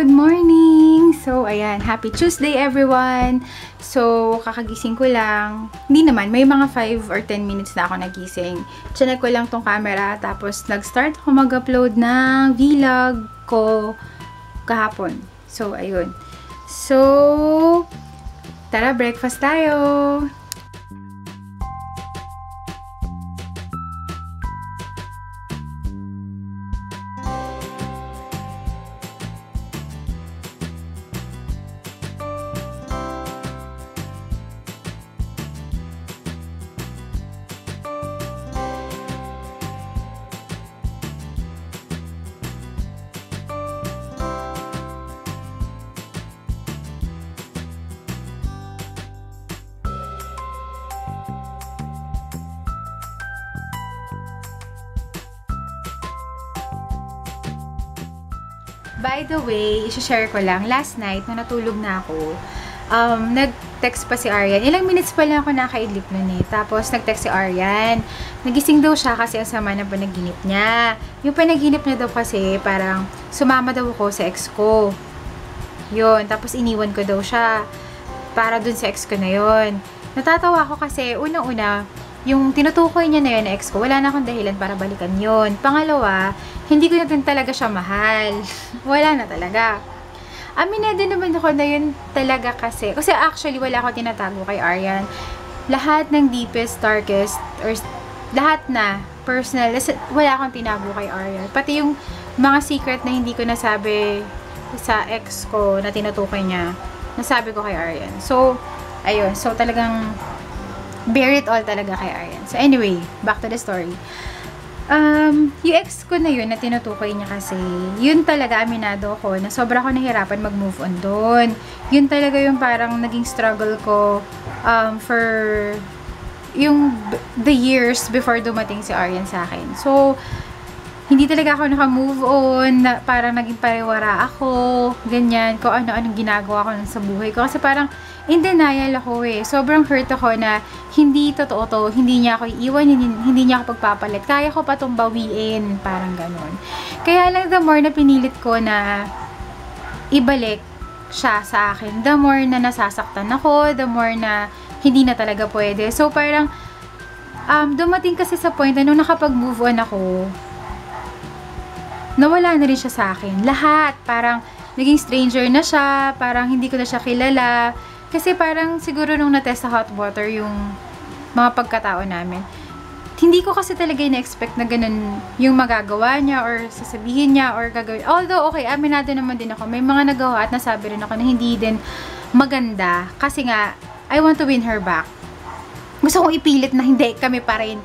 good morning! So, ayan, happy Tuesday everyone! So, kakagising ko lang. Hindi naman, may mga 5 or 10 minutes na ako nagising. Chinek ko lang tong camera, tapos nag-start ako mag-upload ng vlog ko kahapon. So, ayun. So, tara, breakfast tayo! By the way, i-share ko lang, last night, nung natulog na ako, nag-text pa si Aryan. Ilang minutes pa lang ako nakaidlip nun eh. Tapos, nag-text si Aryan. Nagising daw siya kasi ang sama ng panaginip niya. Yung panaginip niya daw kasi, parang sumama daw ako sa ex ko. Yun. Tapos, iniwan ko daw siya para dun sa ex ko na yun. Natatawa ako kasi, unang-una, yung tinutukoy niya na yun na ex ko, wala na akong dahilan para balikan yun. Pangalawa, hindi ko na din talaga siya mahal. Wala na talaga. Aminado naman ako na yun talaga kasi actually wala ako tinatago kay Aryan. Lahat ng deepest, darkest, or lahat na personal, wala akong tinago kay Aryan. Pati yung mga secret na hindi ko nasabi sa ex ko na tinutukoy niya, nasabi ko kay Aryan. So, ayun. So, talagang bear it all talaga kay Aryan. So, anyway, back to the story. Yung ex ko na yun na tinutukoy niya kasi, yun talaga aminado ko na sobra ko nahirapan mag-move on doon. Yun talaga yung parang naging struggle ko for yung the years before dumating si Aryan sa akin. So, hindi talaga ako naka-move on, na parang naging pariwara ako, ganyan, kung ano-anong ginagawa ko sa buhay ko. Kasi parang in denial ako eh. Sobrang hurt ako na hindi totoo to, hindi niya ako iiwan, hindi niya ako pagpapalit. Kaya ko pa itong bawiin, parang ganon. Kaya lang the more na pinilit ko na ibalik siya sa akin, the more na nasasaktan ako, the more na hindi na talaga pwede. So parang dumating kasi sa point na nung nakapag-move on ako, nawala na rin siya sa akin. Lahat, parang naging stranger na siya, parang hindi ko na siya kilala. Kasi parang siguro nung natest sa hot water yung mga pagkatao namin, hindi ko kasi talaga na-expect na ganun yung magagawa niya or sasabihin niya or gagawin. Although, okay, aminado naman din ako. May mga nagawa at nasabi rin ako na hindi din maganda. Kasi nga, I want to win her back. Gusto kong ipilit na hindi, kami pa rin.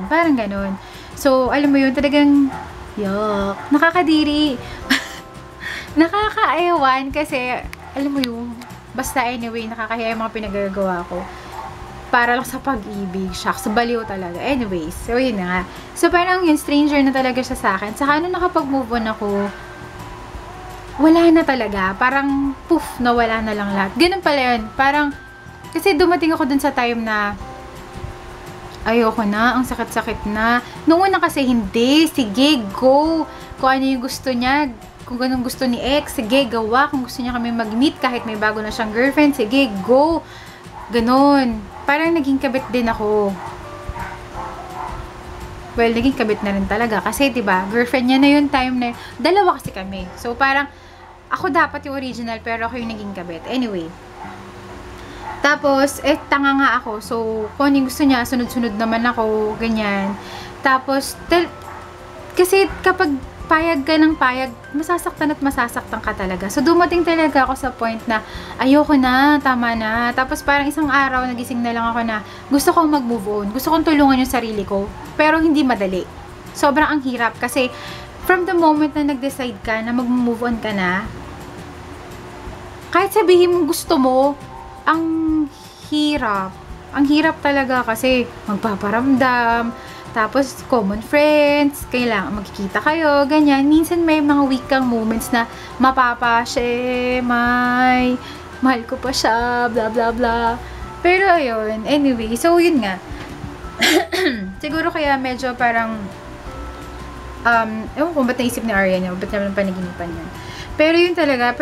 Parang ganun. So, alam mo yun, talagang yuck. Nakakadiri. Nakakaayawan kasi, alam mo yun, basta anyway, nakakahiya yung mga pinagagawa ko. Para lang sa pag-ibig. Shucks, baliw talaga. Anyways, so yun na nga. So parang yung stranger na talaga siya sa akin. Saka nung nakapag-move on ako, wala na talaga. Parang poof, nawala na lang lahat. Ganun pala yun. Parang, kasi dumating ako dun sa time na ayoko na, ang sakit-sakit na. Noong una kasi hindi, sige, go. Kung ano yung gusto niya, kung ganun gusto ni ex, sige, gawa. Kung gusto niya kami mag-meet kahit may bago na siyang girlfriend, sige, go. Ganon. Parang naging kabit din ako. Well, naging kabit na rin talaga. Kasi, diba, girlfriend niya na yun time na yun. Dalawa kasi kami. So, parang, ako dapat yung original, pero ako yung naging kabit. Anyway. Tapos, tanga nga ako. So, kung ano yung gusto niya, sunod-sunod naman ako, ganyan. Tapos, kasi kapag payag ka ng payag, masasaktan at masasaktan ka talaga. So, dumating talaga ako sa point na ayoko na, tama na. Tapos, parang isang araw, nagising na lang ako na gusto kong mag-move on. Gusto kong tulungan yung sarili ko. Pero, hindi madali. Sobrang ang hirap. Kasi, from the moment na nag-decide ka na mag-move on ka na, kahit sabihin mo gusto mo, ang hirap. Ang hirap talaga kasi magpaparamdam, tapos common friends, kailangan magkikita kayo, ganyan. Minsan may mga weak kang moments na mahal ko pa siya, blah blah blah. Pero ayun, anyway, so yun nga. Siguro kaya medyo parang ewan ko ba't naisip ni Aryan yun, ba't naman panaginipan yun. Pero yun talaga,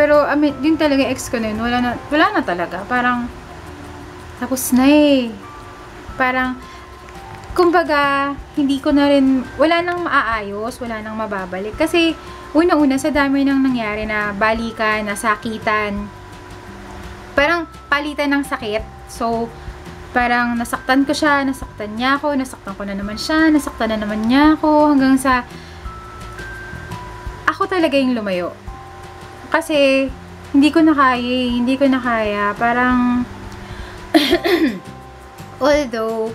yun talaga ex ko na yun, wala na talaga. Parang, tapos na eh. Parang, kumbaga, hindi ko na rin, wala nang maaayos, wala nang mababalik. Kasi, una-una, sa dami nang nangyari na balikan, nasakitan, parang palitan ng sakit. So, parang nasaktan ko siya, nasaktan niya ako, nasaktan ko na naman siya, nasaktan na naman niya ako, hanggang sa ako talaga yung lumayo. Kasi, hindi ko na kaya, parang although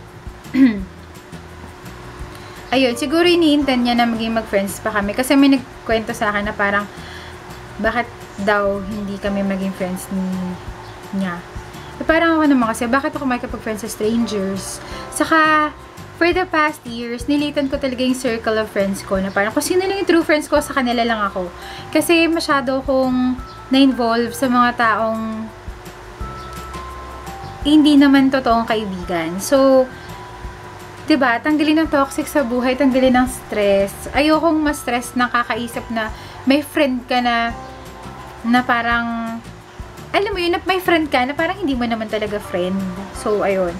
ayun, siguro iniintend niya na maging mag-friends pa kami, kasi may nagkwento sa akin na parang bakit daw hindi kami maging friends niya. Parang ako naman kasi, bakit ako makikipag-friends sa strangers? Saka, for the past years, nilitan ko talaga yung circle of friends ko na parang kung sino lang yung true friends ko, sa kanila lang ako. Kasi masyado akong na-involve sa mga taong hindi naman totoong kaibigan. So, diba, tanggalin ng toxic sa buhay, tanggalin ng stress. Ayokong ma-stress na kakaisip na may friend ka na parang alam mo yun, may friend ka na parang hindi mo naman talaga friend. So, ayun.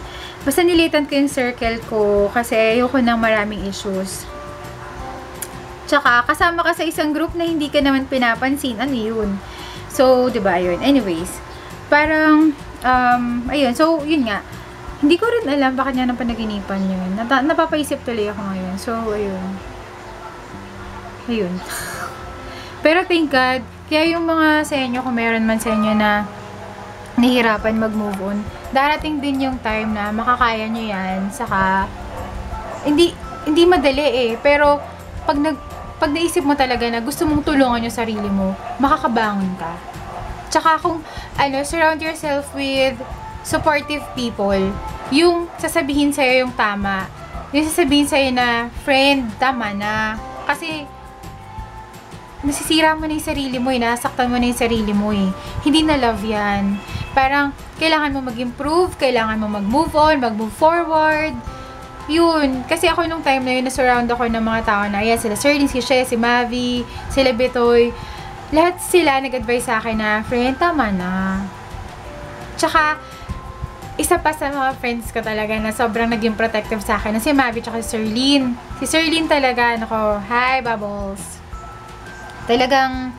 Basta nilitan ko yung circle ko kasi ayoko ng maraming issues. Tsaka, kasama ka sa isang group na hindi ka naman pinapansin. Ano yun? So, diba, ayun. Anyways, parang, ayun. So, yun nga. Hindi ko rin alam bakit niya nang panaginipan yun. Napapaisip tuloy ako ngayon. So, ayun. Ayun. Pero thank God, kaya yung mga sa inyo, kung meron man sa inyo na nahihirapan mag-move on, darating din yung time na makakaya nyo yan. Saka, hindi madali eh. Pero, pag naisip mo talaga na gusto mong tulungan yung sarili mo, makakabangon ka. Tsaka kung, surround yourself with supportive people, yung sasabihin sa'yo yung tama, yung sasabihin sa'yo na, friend, tama na. Kasi, nasisira mo na yung sarili mo eh, nasaktan mo na yung sarili mo eh. Hindi na love yan. Parang, kailangan mo mag-improve, kailangan mo mag-move on, mag-move forward. Yun. Kasi ako nung time na yun, na-surround ako ng mga tao na, ayan, sila Sirlin, si She, si Mavi, sila Betoy. Lahat sila nag-advise sa akin na, friend, tama na. Tsaka, isa pa sa mga friends ko talaga na sobrang naging protective sa akin na si Mavi tsaka si Sirlin. Si Sirlin talaga, hi, Bubbles. Talagang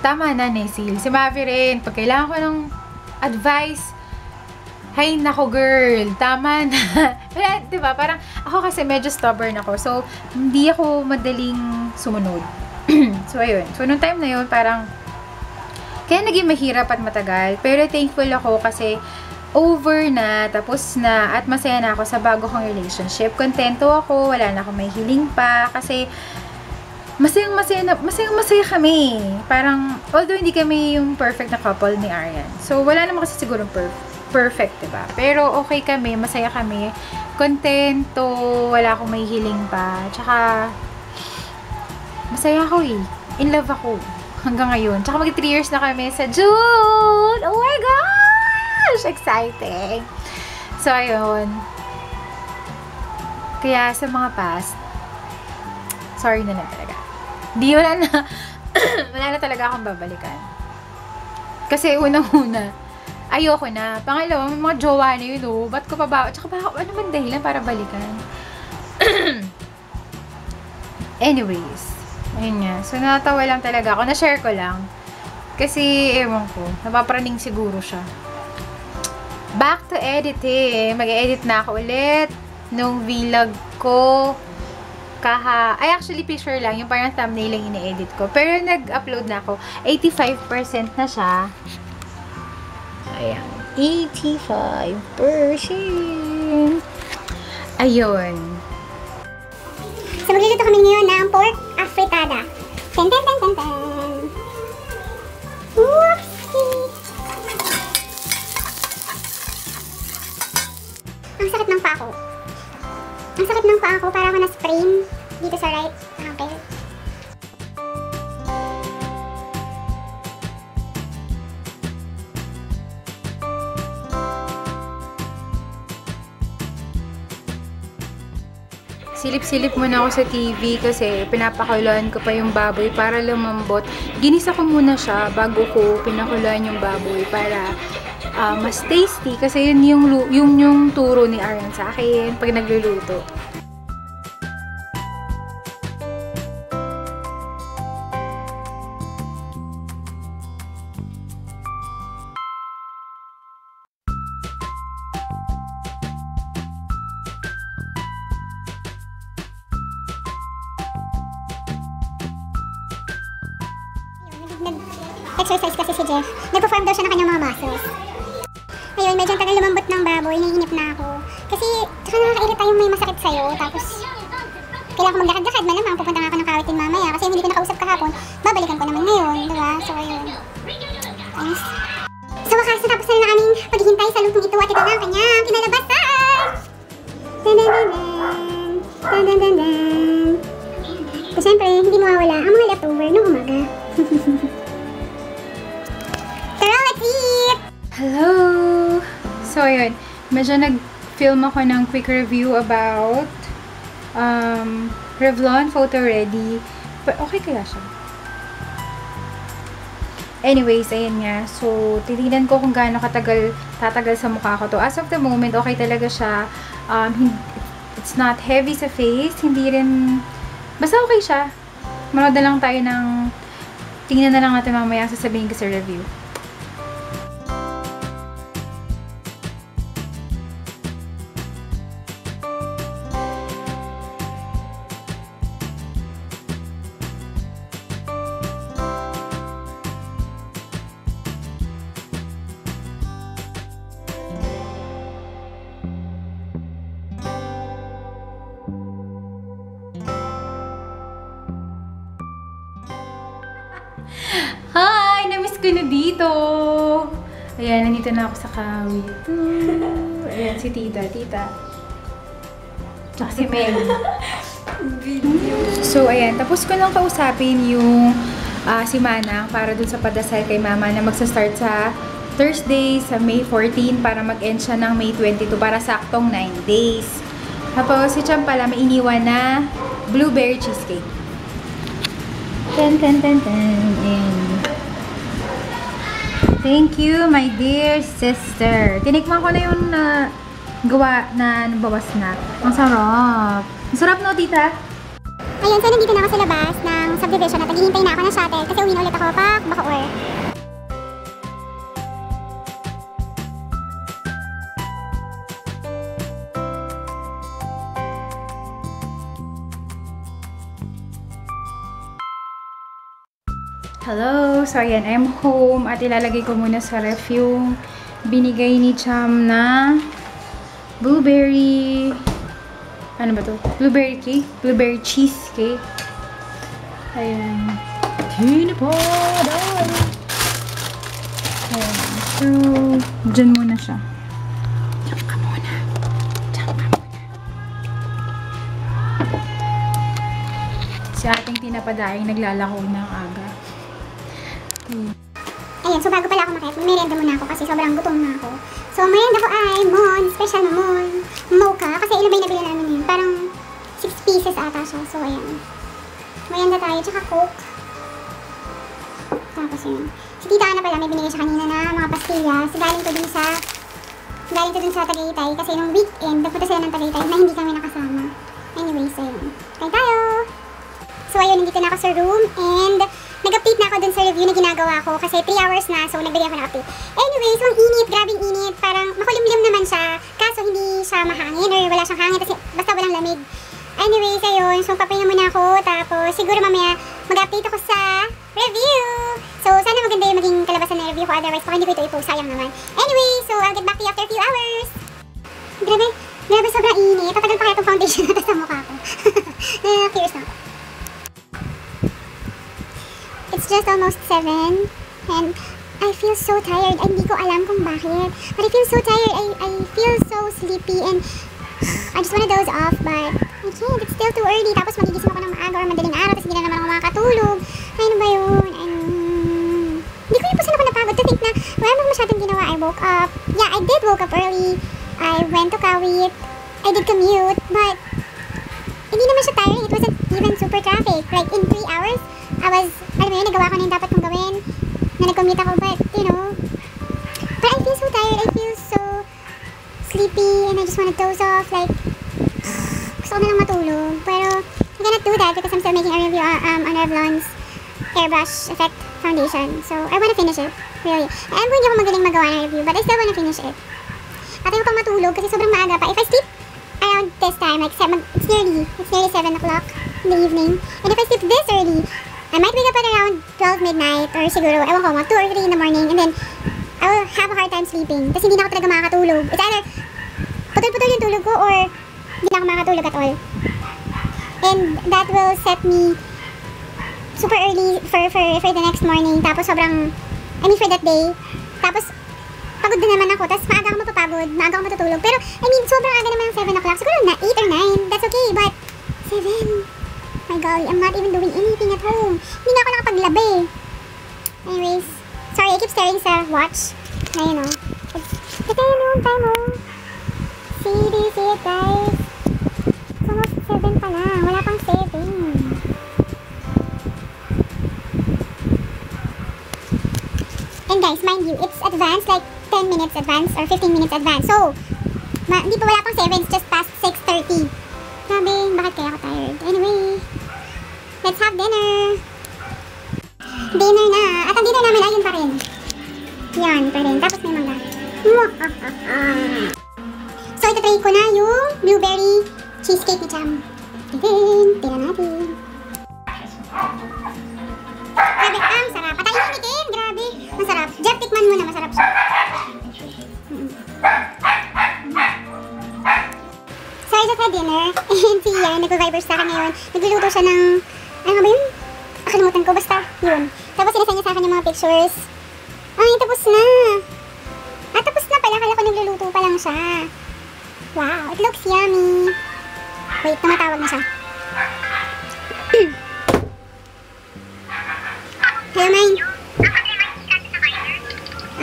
tama na, Nesil. Si Mavi rin, pag kailangan ko ng advice, hay nako girl, tama na. Diba? Parang ako kasi medyo stubborn ako. So, hindi ako madaling sumunod. So, ayun. So, nung time na yun, parang kaya naging mahirap at matagal. Pero thankful ako kasi over na, tapos na, at masaya na ako sa bago kong relationship. Kontento ako, wala na akong may hiling pa. Kasi masayang-masaya kami. Parang, although hindi kami yung perfect na couple ni Aryan. So, wala naman kasi siguro perfect, diba? Pero okay kami, masaya kami. Kontento, wala akong may hiling pa. Tsaka, masaya ako eh. In love ako. Hanggang ngayon. Tsaka mag 3 years na kami sa June! Oh my gosh! Exciting! So, ayun. Kaya, sa mga past, sorry na lang talaga. Wala na talaga akong babalikan. Kasi unang-una, ayoko na. Pangalawa, may mga jowa na yun, oh. Ba't ko pa ba? Tsaka ano man dahilan para balikan? Anyways, ayun nga. So, natawa lang talaga ako. Na-share ko lang. Kasi, ewan ko, napapraning siguro siya. Back to editing. Mag-edit na ako ulit nung vlog ko. Ay, actually, picture lang. Yung parang thumbnail lang ini-edit ko. Pero nag-upload na ako. 85% na siya. Ayan. 85%. Ayun. So, magluluto kami ngayon ng pork afritada. Ten, ten, ten, ten, ten. Whoopsie! Ang sakit ng paa ko. Ang sakit ng paa ko. Para ako na-sprain dito sa right ankle. Silip-silip muna ako sa TV kasi pinapakuluan ko pa yung baboy para lumambot. Ginisa ko muna siya bago ko pinakuluan yung baboy para mas tasty kasi yun yung turo ni Aryan sa akin pag nagluluto. Nag-exercise kasi si Jeff. Nag-perform daw siya ng kanyang mga muscles. Ayun, medyo tagal lumambot ng baboy. Naiinip na ako. Kasi, tsaka nakakairita yung may masakit sa'yo. Tapos, kailangan ko maglakad-lakad. Malamang, pupunta nga ako ng kawitin mamaya. Kasi hindi ko nakausap kahapon. Babalikan ko naman ngayon. Diba? So, ayun. Ayos. Sa wakas, natapos na aming paghihintay sa lutong ito. At ito na ang kanyang kinalabasan! Dan-dan-dan-dan! Dan-dan-dan-dan! So, syempre, hindi mawawala ang mga leftover ng umaga. Tara, let's eat! Hello! So, ayun. Medyo nag-film ako ng quick review about Revlon Photo Ready. But okay kaya siya? Anyways, ayan nga. So, titignan ko kung gaano tatagal sa mukha ko to. As of the moment, okay talaga siya. It's not heavy sa face. Hindi rin... Basta okay siya. Manood na lang tayo ng... Tingnan na lang natin mamaya sasabihin ko sa review. Hi! Namiss ko na dito! Ayan, nandito na ako sa kawit. Ayan, si tita. Tsaka si Mel. So, ayan. Tapos ko lang kausapin yung si Manang para dun sa padasal kay Mama na magsa-start sa Thursday sa May 14 para mag-end siya ng May 22 para saktong 9 days. Tapos si Cham pala may iniwan na blueberry cheesecake. Ten. Ayan. Thank you, my dear sister. Tinikman ko na yung gawa na nabawas na. Ang sarap. Ang sarap, no, tita? Ayun, so nandito na ako sa labas ng subdivision at naghihintay na ako ng shuttle kasi uwi na ulit ako pa Bacoor. Hello! So, ayan, I'm home at ilalagay ko muna sa ref yung binigay ni Cham na blueberry... Ano ba to? Blueberry cake? Blueberry cheesecake. Ayan. Kinapadan! Ayan. So, dyan muna siya. Diyan ka muna. Si ating tinapadaing naglalako ng aga. Ayun, so bago pala ako makit, merienda muna ako kasi sobrang gutom na ako. So, merienda ko ay Mon, special na Mon, mocha, kasi ilan ba yung nabili namin yun? Parang 6 pieces ata siya. So, ayan. Merienda tayo, tsaka Coke. Tapos yun. Si Tita Ana pala, may binigay siya kanina na mga pastillas. Galing to dun sa Tagaytay kasi nung weekend, nagpunta sila ng Tagaytay na hindi kami nakasama. Anyways, ayun. Kain tayo! So, ayun, nandito na ako sa room and nag-update na ako dun sa review na ginagawa ko kasi 3 hours na, so nagbigay ako ng update. Anyways, ang init, grabing init, parang makulimlim naman siya, kaso hindi siya mahangin or wala siyang hangin kasi basta walang lamig. Anyways, ayun, so papahinga muna ako, tapos siguro mamaya mag-update ako sa review. So, sana maganda yung maging kalabasan ng review ko, otherwise baka hindi ko ito i-post, sayang naman. Anyway, so I'll get back to you after a few hours. Grabe, sobrang init. Tatagal pa kaya itong foundation natin sa mukha ko. Curious na ako. It's just almost 7 and I feel so tired. Ay, hindi ko alam kung bakit. But I feel so tired. I feel so sleepy and I just wanna doze off but I can't. It's still too early. Tapos magigising ako ng maaga or madaling araw tapos hindi na naman ako makakatulog. Ay, ano ba yun? Hindi ko yun po saan ako napagod to think na wala naman masyadong ginawa. I woke up. Yeah, I did woke up early. I went to Kawit. I did commute but hindi yun, nagawa ko na yung dapat kong gawin. Na nag-commute ako, but, you know, but I feel so tired. I feel so sleepy, and I just wanna doze off, like, gusto ko na lang matulog. Pero, I cannot do that because I'm still making a review on Revlon's Airbrush Effect Foundation. So, I wanna finish it, really. Alam ko hindi ako magaling magawa ng review, but I still wanna finish it. At ayoko pang matulog kasi sobrang maaga pa. If I sleep around this time, like, it's nearly 7 o'clock in the evening. And if I sleep this early, I might wake up at around 12 midnight or siguro, ewan ko, mga 2 or 3 in the morning, and then I will have a hard time sleeping. Tapos hindi na ako talaga makakatulog. It's either putol-putol yung tulog ko or hindi na ako makakatulog at all. And that will set me super early for the next morning. Tapos for that day. Tapos pagod na naman ako. Tapos maaga ako mapapagod. Maaga ako matutulog. Pero, I mean, sobrang aga naman ng 7 o'clock. Siguro na 8 or 9. That's okay. But, 7. My golly, I'm not even doing anything at home. Hindi na ako nakapaglabi. Anyways, sorry, I keep staring sa watch. Ayun o. Ito yun yung time o. See, do you see it, guys? It's almost 7 pa lang. Wala pang 7. And guys, mind you, it's advanced, like 10 minutes advance or 15 minutes advance. So, hindi pa wala pang 7, it's just past 6:30. Grabe, bakit kaya ako tired? Anyway, let's have dinner. Dinner na. At ang dinner namin ay yun pa rin. Yan pa rin. Tapos may mangga. So, itatry ko na yung blueberry cheesecake ni Cham. Tignan natin. Grabe, ang sarap. At ayun umitin. Grabe. Masarap. Jeff, tikman mo na. Masarap siya. So, I just had dinner. And si Ian, nag-vibers sa akin ngayon. Nagluluto siya ng, ano nga ba yun? Nakalimutan ko. Basta, yun. Tapos sinasend niya sa akin yung mga pictures. Ay, tapos na. Tapos na pala. Kala ko nagluluto pa lang siya. Wow, it looks yummy. Wait, tumatawag na siya. Hello, Mine.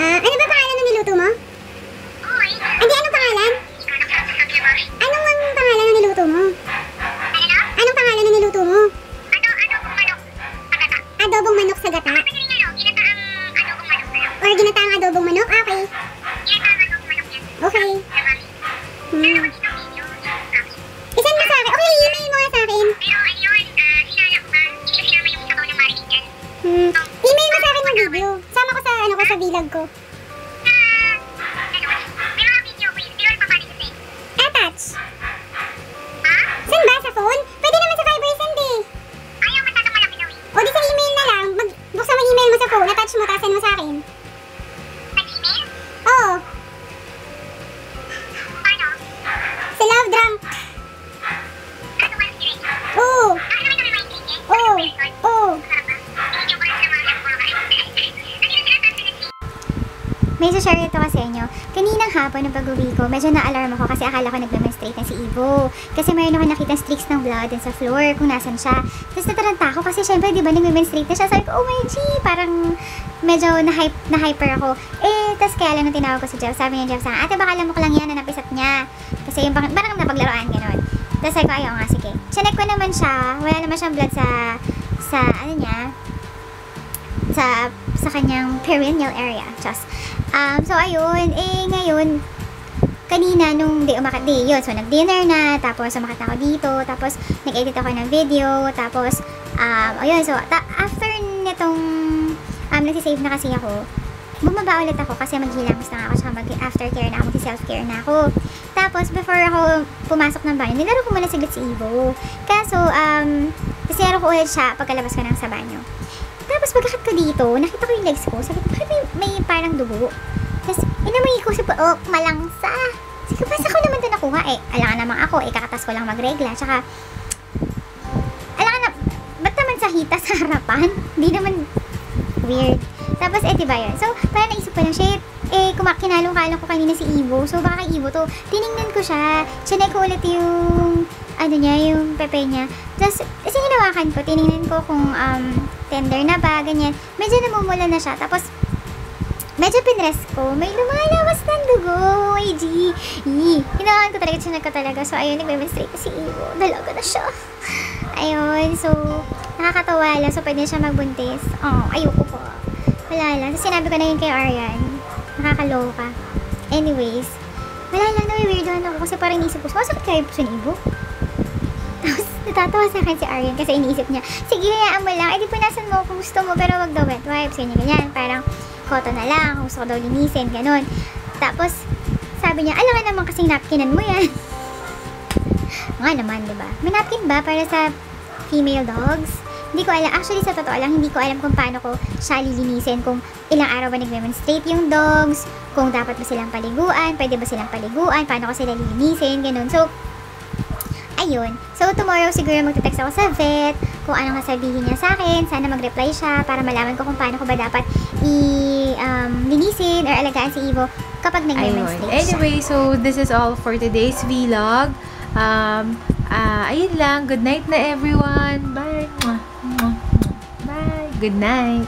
Ano ba pangalan na niluto mo? Hindi, anong pangalan? Anong pangalan na niluto mo? Anong pangalan na niluto mo? Adobong manok sa gata. Or ginataang adobong manok? Okay. Okay. Isan mo sa akin? Okay, email mo nga sa akin. Email mo sa akin yung video. Sama ko sa sa vlog ko. Attach. Saan ba? Sa phone? Pwede naman sa Viber send eh. O di sa email na lang. Buksan mo email mo sa phone. Attach mo, tapos send mo sa akin. Oo. Si Love Drunk. Oo. Oo. Oo. May share ito kasi inyo. Kaninang hapon ng pag-uwi ko, medyo na-alarm ako kasi akala ko nagme-menstruate na si Ivo. Kasi mayroon ako nakita streaks ng blood din sa floor kung nasan siya. Tapos nataranta ako kasi syempre, di ba, nagme-menstruate na siya. Sabi ko, oh my G, parang medyo na-hyper ako. Tapos kaya lang nung tinawag ko si Jeff, sabi niya Jeff, ate baka alam mo ko lang yan na napisat niya. Kasi yung parang napaglaruan, gano'n. Tapos sabi ko, ayaw nga, sige. Chinek ko naman siya, wala naman siyang blood sa ano niya, sa kanyang perineal area. Just, so ayun, ngayon, kanina nung yun, so nag-dinner na, tapos umakat ako dito, tapos nag-edit ako ng video, tapos, ayun, so, after nitong, nagsisave na kasi ako, bumaba ulit ako kasi maghilamos na ako, saka mag-aftercare na ako, mag-self-care na ako. Tapos, before ako pumasok ng banyo, nilaro ko muna saglit si Ivo. Kaso, nilaro ko ulit siya pagkalabas ko ng sa banyo. Tapos, pagkakat ko dito, nakita ko yung legs ko, sabi ko, bakit may parang dugo? Tapos, inamoy ko si malangsa. Sige, basta ko naman ito nakuha alangan naman ako, kakatas ko lang magregla, tsaka, alangan na, ba't naman sa hita sa harapan? Hindi naman weird. Tapos, diba yun? So, parang naisip ko lang, shit, kinalong-kalong ko kanina si Ivo. So, baka kay Ivo to. Tinignan ko siya. Chinay ko ulit yung, yung pepe niya. Tapos, kasi hinawakan ko, tinignan ko kung, tender na ba, ganyan. Medyo namumula na siya. Tapos, medyo pinrest ko. May lumalabas ng dugo. Ay, G. Hinawakan ko talaga, chinay ko talaga. So, ayun, nagme-menstruate si Ivo. Dalaga na siya. Ayun, so, Nakakatawa lang. So, pwede siya magbuntis. Oh, ayoko po. Wala lang. So, sinabi ko na yun kay Aryan. Nakakaloka. Anyways, wala lang na weirdoan ako kasi parang iniisip ko, sumasakit kaya yung puso ni Ibo? Tapos, natatawa sa akin si Aryan kasi iniisip niya, sige, hayaan mo lang. Eh, di punasan mo kung gusto mo, pero wag daw wet wipes. Ganyan. Parang, cotton na lang. Kung gusto ko daw linisin. Ganon. Tapos, sabi niya, alam ka naman kasing napkinan mo yan. Nga naman, diba? May napkin ba para sa female dogs? Hindi ko alam. Actually, sa totoo lang, hindi ko alam kung paano ko siya lilinisin. Kung ilang araw ba nag-demonstrate yung dogs. Kung dapat ba silang paliguan. Pwede ba silang paliguan. Paano ko sila lilinisin. Ganun. So, ayun. So, tomorrow siguro magte-text ako sa vet. Kung anong sasabihin niya sa akin. Sana mag-reply siya para malaman ko kung paano ko ba dapat linisin or alagaan si Ivo kapag nag-demonstrate siya. Anyway, so this is all for today's vlog. Ayun lang. Good night na everyone. Bye. Bye. Good night.